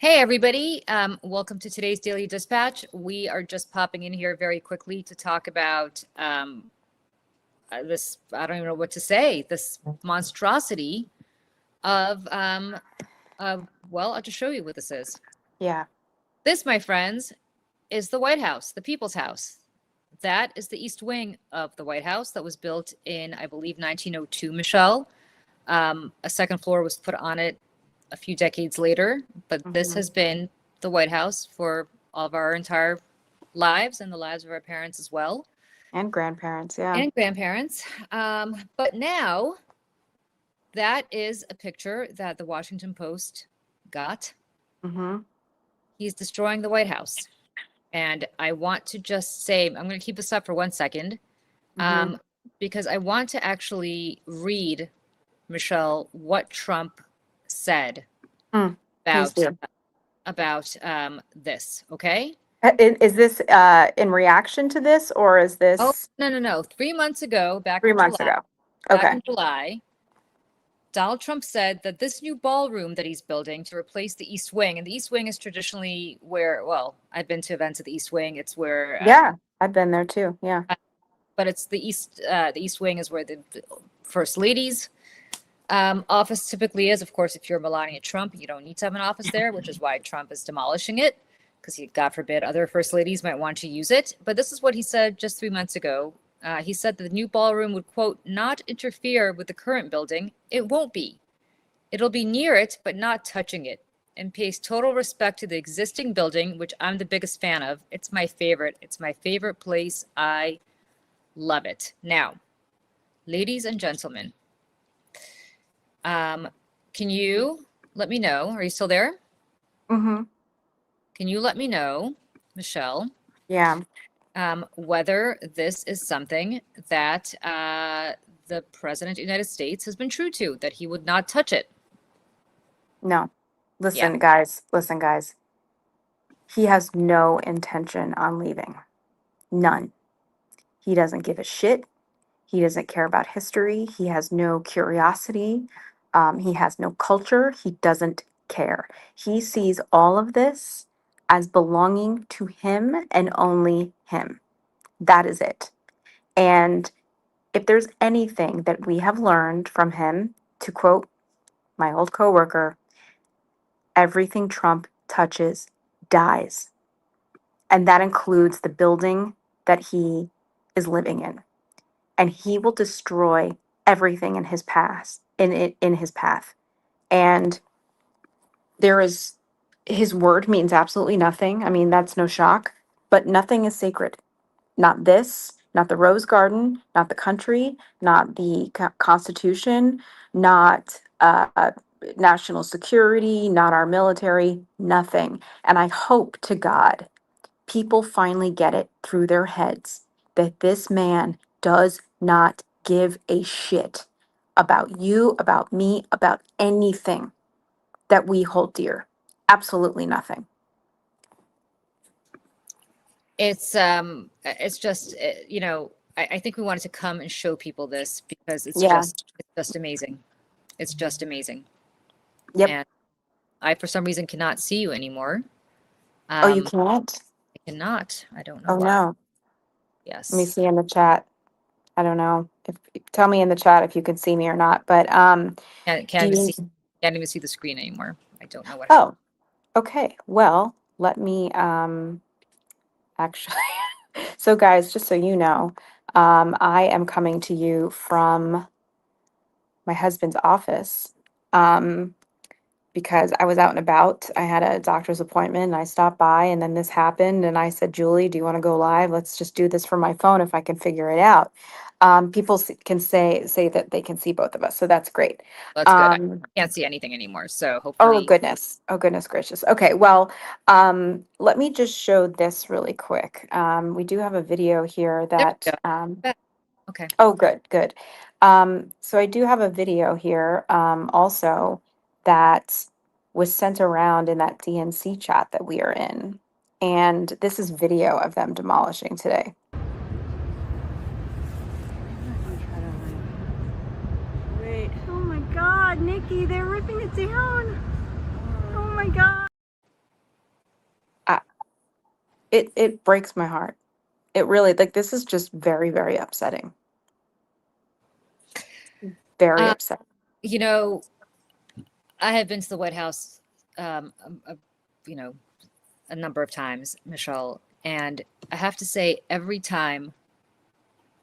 Hey, everybody. Welcome to today's Daily Dispatch. We are just popping in here very quickly to talk about this, I don't even know what to say, this monstrosity well, I'll just show you what this is. Yeah. This, my friends, is the White House, the People's House. That is the East Wing of the White House that was built in, I believe, 1902, Michelle. A second floor was put on it a few decades later, but this has been the White House for all of our entire lives and the lives of our parents as well. And grandparents, yeah. And grandparents. But now that is a picture that the Washington Post got. He's destroying the White House. And I want to just say, I'm going to keep this up for 1 second, because I want to actually read, Michelle, what Trump said about this, okay? Is this in reaction to this, or is this? Oh, no. 3 months ago, back 3 in months July, ago. Okay. back in July, Donald Trump said that this new ballroom that he's building to replace the East Wing, and the East Wing is traditionally where, well, I've been to events at the East Wing. It's where Yeah, I've been there too. Yeah. But it's the East Wing is where the First Lady's office typically is. Of course, if you're Melania Trump, you don't need to have an office there, which is why Trump is demolishing it, because God forbid, other First Ladies might want to use it. But this is what he said just 3 months ago. He said that the new ballroom would, quote, not interfere with the current building. It won't be. It'll be near it, but not touching it, and pays total respect to the existing building, which I'm the biggest fan of. It's my favorite. It's my favorite place. I love it. Now, ladies and gentlemen, can you let me know? Are you still there? Can you let me know, Michelle? Yeah. Whether this is something that the President of the United States has been true to, that he would not touch it. No. Listen, guys. He has no intention on leaving. None. He doesn't give a shit. He doesn't care about history. He has no curiosity. He has no culture. He doesn't care. He sees all of this as belonging to him and only him. That is it. And if there's anything that we have learned from him, to quote my old coworker, everything Trump touches dies. And that includes the building that he is living in. And he will destroy everything in his path, in his path. And his word means absolutely nothing. I mean, that's no shock, but nothing is sacred. Not this, not the Rose Garden, not the country, not the Constitution, not national security, not our military, nothing. And I hope to God people finally get it through their heads that this man does not give a shit about you, about me, about anything that we hold dear. Absolutely nothing. It's just I think we wanted to come and show people this because it's just amazing. It's just amazing. Yep. And I, for some reason, cannot see you anymore. Oh, you can't? I cannot. I don't know Oh, why. no. Yes. Let me see in the chat. I don't know. Tell me in the chat if you can see me or not. But can't even see the screen anymore. I don't know what happened. Oh, okay. Well, let me actually. So, guys, just so you know, I am coming to you from my husband's office because I was out and about. I had a doctor's appointment and I stopped by, and then this happened. And I said, Julie, do you want to go live? Let's just do this from my phone if I can figure it out. People can say that they can see both of us. So that's great. That's good. I can't see anything anymore. So hopefully. Oh, goodness. Oh, goodness gracious. Okay. Well, let me just show this really quick. We do have a video here that, okay. Oh, good. So I do have a video here, also that was sent around in that DNC chat that we are in. And this is video of them demolishing today. Wait. Oh my God, Nikki, they're ripping it down. Oh my God. it breaks my heart. It really, like, this is just very, very upsetting. Very Uh, upsetting. you know, I have been to the White House, you know, a number of times, Michelle, and I have to say, every time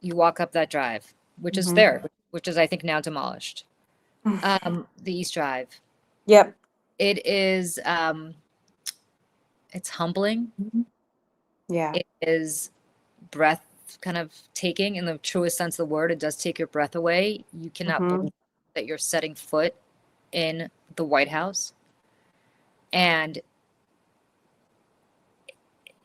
you walk up that drive, which is Mhm. there, which is I think now demolished, the East Drive, Yep. it is, it's humbling. Yeah. It is breath kind of taking in the truest sense of the word. It does take your breath away. You cannot Mhm. believe that you're setting foot in the White House, and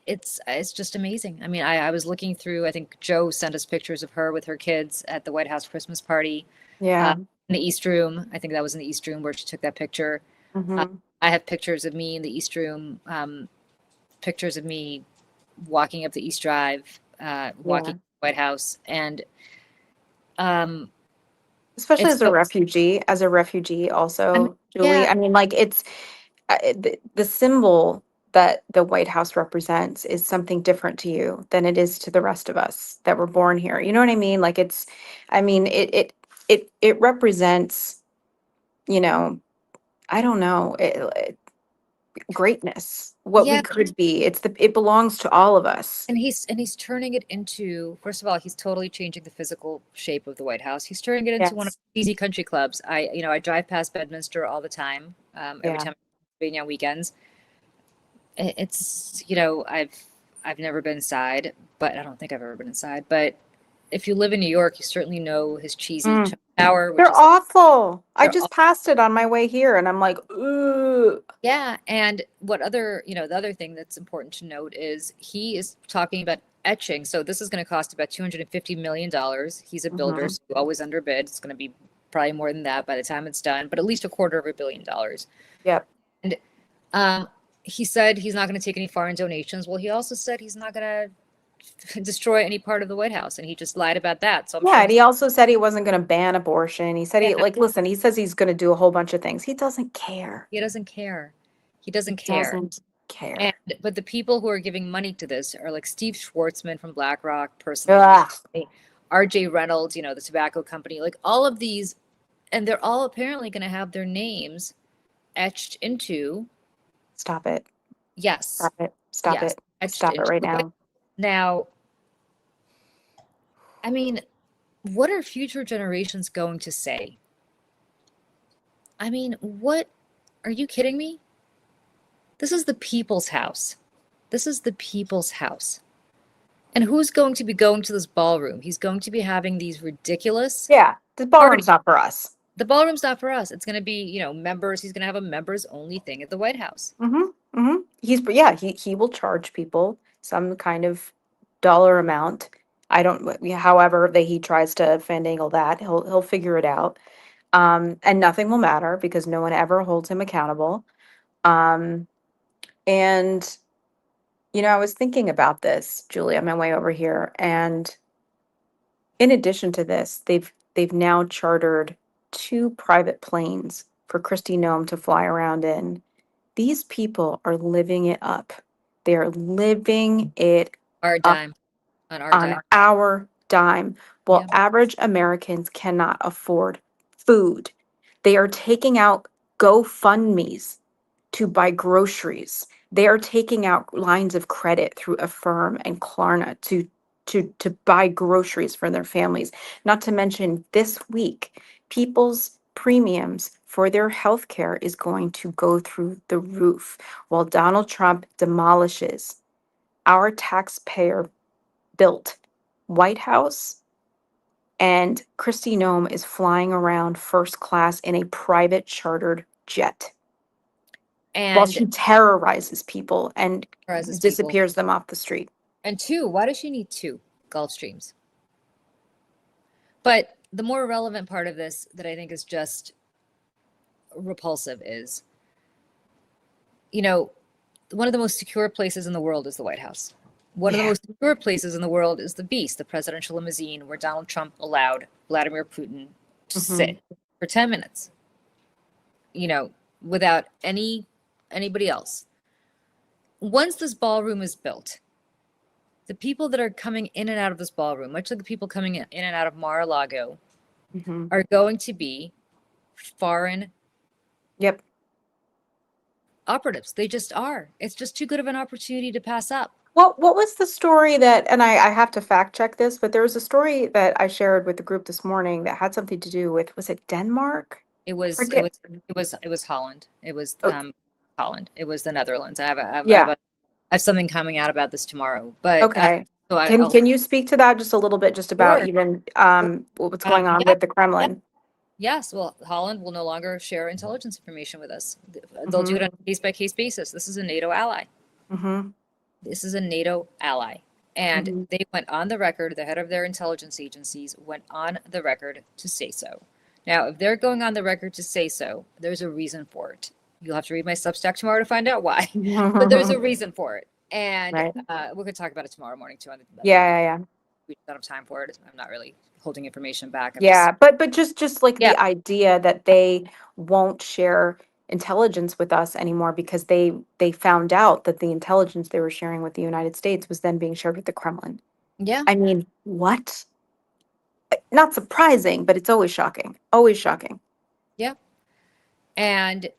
it's just amazing. I mean, I was looking through. I think Joe sent us pictures of her with her kids at the White House Christmas party, Yeah. in the East Room. I think that was in the East Room where she took that picture. Uh, Mhm. I have pictures of me in the East Room, pictures of me walking up the East Drive, walking Yeah. to the White House, and um, Especially it's as a so. refugee, I mean, also, Julie. yeah, I mean, like, it's the symbol that the White House represents is something different to you than it is to the rest of us that were born here. You know what I mean? Like, it's, I mean, it represents, you know, I don't know, greatness, what we yeah. could be. It belongs to all of us. And he's turning it into, first of all, he's totally changing the physical shape of the White House. He's turning it into one of Yes. the easy country clubs. I drive past Bedminster all the time. Every Yeah. time I'm on weekends. It's, I've never been inside, but I don't think I've ever been inside. But if you live in New York, you certainly know his cheesy Mm. tower, which They're is like awful. I they're just passed it on my way here and I'm like, ooh. Yeah, and the other thing that's important to note is he is talking about etching. So this is going to cost about $250 million. He's a builder, Hmm. so he always underbid. It's going to be probably more than that by the time it's done, but at least $250 million. Yep. And he said he's not going to take any foreign donations. Well, he also said he's not going to destroy any part of the White House, and he just lied about that. So I'm Yeah, sure and he also said he wasn't going to ban abortion. He said yeah, like, listen, he says he's going to do a whole bunch of things. He doesn't care. he doesn't care. He He doesn't care. doesn't And care. but the people who are giving money to this are like Steve Schwartzman from BlackRock, personally, Ugh. RJ Reynolds, the tobacco company, like all of these, and they're all apparently going to have their names etched into, Stop it. yes, Stop it. Stop yes, it. etched Stop it into right the White. now. Now, I mean, what are future generations going to say? I mean, what are you kidding me? This is the people's house. This is the people's house. And who's going to be going to this ballroom? He's going to be having these ridiculous Yeah, the parties. ballroom's not for us. The ballroom's not for us. It's going to be, members. He's going to have a members only thing at the White House. Mm-hmm. Mm-hmm. He will charge people some kind of dollar amount. I don't, however that he tries to finagle that, he'll figure it out. And nothing will matter because no one ever holds him accountable. Um, and I was thinking about this, Julie, on my way over here, and in addition to this, they've now chartered two private planes for Kristi Noem to fly around in. These people are living it up. They are living it Our up dime on our on dime. our dime, while Yeah. average Americans cannot afford food. They are taking out GoFundMe's to buy groceries. They are taking out lines of credit through Affirm and Klarna to buy groceries for their families. Not to mention this week, people's premiums for their health care is going to go through the roof while Donald Trump demolishes our taxpayer built White House, and Kristi Noem is flying around first class in a private chartered jet while And she terrorizes people and prizes people. disappears them off the street. And two, why does she need two Gulf Streams? But the more relevant part of this that I think is just repulsive is, you know, one of the most secure places in the world is the White House. One of the Yeah. most secure places in the world is the Beast, the presidential limousine, where Donald Trump allowed Vladimir Putin to Mhm. sit for 10 minutes, without anybody else. Once this ballroom is built, the people that are coming in and out of this ballroom, much like the people coming in and out of Mar-a-Lago, Hmm. are going to be foreign Yep. operatives. They just are. It's just too good of an opportunity to pass up. What was the story that, and I have to fact check this, but there was a story that I shared with the group this morning that had something to do with, was it Denmark? It was it Forget. was it was Holland. It was Oh, Holland. It was the Netherlands. yeah. I have something coming out about this tomorrow. But Okay. so Can I'll can you speak to that just a little bit, just about sure. even what's Um, going on yeah, with the yeah, Kremlin? yes. Well, Holland will no longer share intelligence information with us. They'll do Mm-hmm. it on a case by case basis. This is a NATO ally. Mm-hmm. This is a NATO ally. And Mm-hmm. they went on the record, the head of their intelligence agencies went on the record to say so. Now, if they're going on the record to say so, there's a reason for it. You'll have to read my Substack tomorrow to find out why, but there's a reason for it. And Right. we could talk about it tomorrow morning too. Yeah, yeah, yeah. We don't have time for it. I'm not really holding information back. I'm just, Yeah, but just like yeah, the idea that they won't share intelligence with us anymore because they found out that the intelligence they were sharing with the United States was then being shared with the Kremlin. yeah, I mean, what? Not surprising, but it's always shocking. Always shocking. yeah. And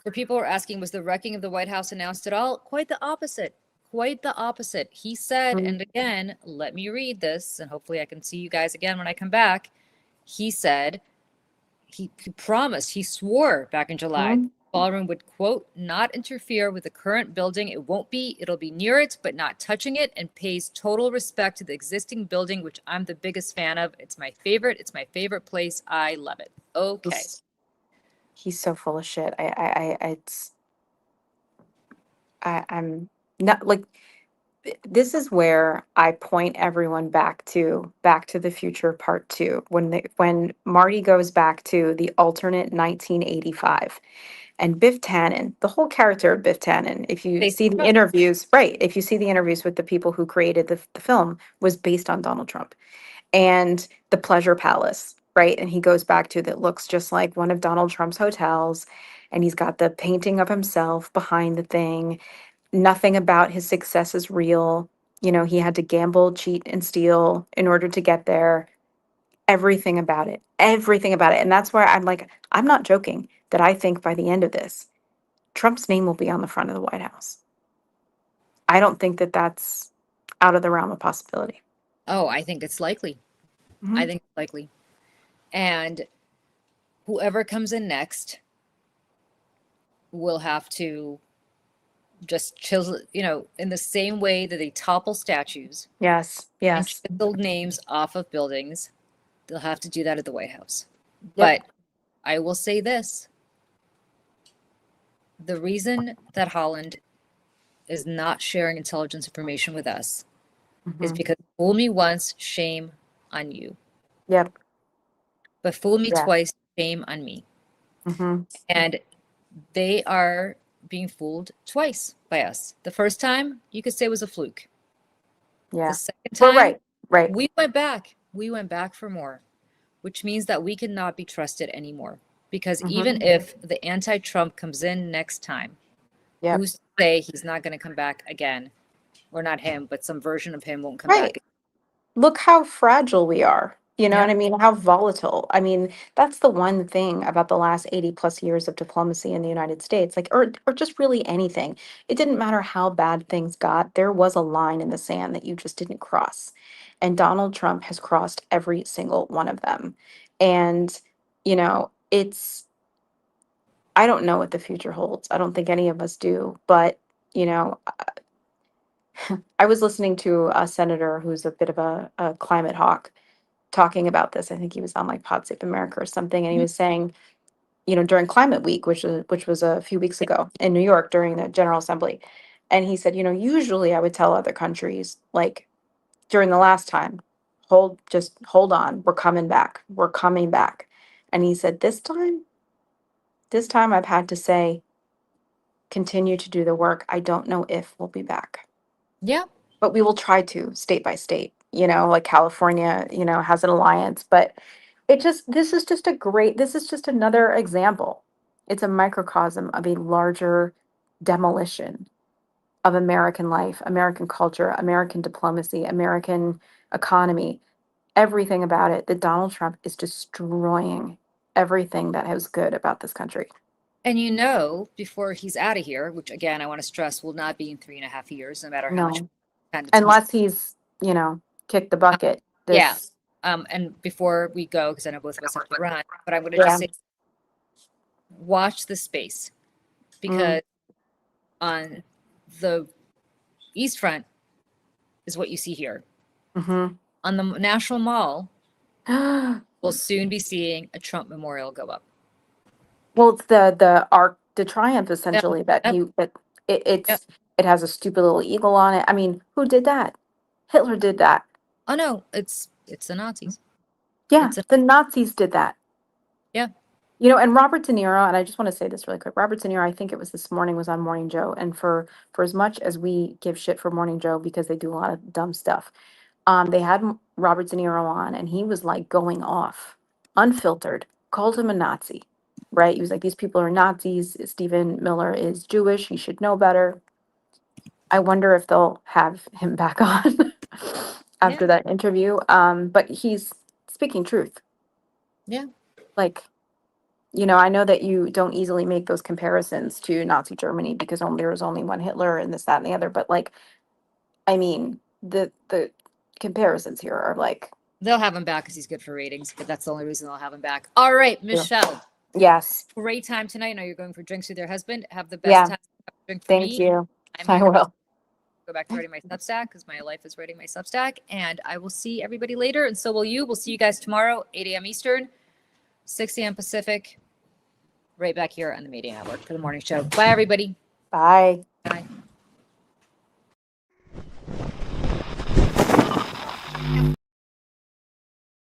for people who are asking, was the wrecking of the White House announced at all? Quite the opposite. Quite the opposite. He said, Mhm. and again, let me read this, and hopefully I can see you guys again when I come back. He said, he promised, he swore back in July, the Mhm. ballroom would, quote, not interfere with the current building. It'll be near it, but not touching it, and pays total respect to the existing building, which I'm the biggest fan of. It's my favorite. It's my favorite place. I love it. Okay. He's so full of shit. I'm not like, this is where I point everyone Back to the Future Part 2, when Marty goes back to the alternate 1985, and Biff Tannen, the whole character of Biff Tannen, if you They, see the interviews, right, if you see the interviews with the people who created the film, was based on Donald Trump. And the Pleasure Palace, right? And he goes back to that looks just like one of Donald Trump's hotels, and he's got the painting of himself behind the thing. Nothing about his success is real. You know, he had to gamble, cheat, and steal in order to get there. Everything about it. Everything about it. And that's where I'm like, I'm not joking that I think by the end of this, Trump's name will be on the front of the White House. I don't think that that's out of the realm of possibility. oh, I think it's likely. I Hmm. think it's likely. And whoever comes in next will have to just chisel, in the same way that they topple statues Yes. and Yes. chisel names off of buildings, they'll have to do that at the White House. Yep. But I will say this, the reason that Holland is not sharing intelligence information with us is Hmm. because fool me once, shame on you. Yep. But fool me Yeah. twice, shame on me. Hmm. And they are being fooled twice by us. The first time, you could say was a fluke. The Yeah. second We're time, right. Right. we went back. We went back for more, which means that we cannot be trusted anymore. Because even Hmm. if the anti Trump comes in next time, Yep. who's to say he's not going to come back again? Or not him, but some version of him won't come Right. back. Look how fragile we are. You know Yeah. what I mean? How volatile. I mean, that's the one thing about the last 80 plus years of diplomacy in the United States, like, or just really anything. It didn't matter how bad things got, there was a line in the sand that you just didn't cross. And Donald Trump has crossed every single one of them. And, I don't know what the future holds. I don't think any of us do. But, you know, I was listening to a senator who's a bit of a climate hawk talking about this. I think he was on like Pod Save America or something, and he Mhm. was saying, during Climate Week, which was a few weeks ago in New York during the General Assembly, and he said, usually I would tell other countries, like, during the last time, hold on, we're coming back, we're coming back, and he said, this time I've had to say, continue to do the work. I don't know if we'll be back, Yeah. but we will try to, state by state. Like California, has an alliance, but this is just another example. It's a microcosm of a larger demolition of American life, American culture, American diplomacy, American economy, everything about it, that Donald Trump is destroying everything that is good about this country. And before he's out of here, which again, I want to stress will not be in 3.5 years, no matter how much No, kind of unless he's, kicked the bucket. yeah. This, And before we go, because I know both of us have to run, but I'm going to yeah. just say, watch the space, because on the East Front is what you see here. Mm-hmm. On the National Mall, we'll soon be seeing a Trump memorial go up. Well, it's the Arc de Triomphe essentially Yep. it has a stupid little eagle on it. I mean, who did that? Hitler did that. Oh no, it's the Nazis. Yeah, It's the Nazis did that. Yeah. And Robert De Niro, and I just want to say this really quick. Robert De Niro, I think it was this morning, was on Morning Joe, and for as much as we give shit for Morning Joe because they do a lot of dumb stuff, they had Robert De Niro on, and he was like going off, unfiltered, called him a Nazi, right? He was like, these people are Nazis. Stephen Miller is Jewish. He should know better. I wonder if they'll have him back on after that interview. But he's speaking truth. Yeah. Like, I know that you don't easily make those comparisons to Nazi Germany because there was only one Hitler and this, that, and the other. But like, I mean, the comparisons here are like, They'll have him back because he's good for ratings, but that's the only reason they'll have him back. All right, Michelle. yes. Great time tonight. I know you're going for drinks with your husband. Have the best Yeah. time. Drink for Thank me. you. I'm I gonna will. go back to writing my Substack because my life is writing my Substack, and I will see everybody later, and so will you. We'll see you guys tomorrow, 8 a.m. Eastern, 6 a.m. Pacific, right back here on the Mayday Network for the morning show. Bye, everybody. Bye.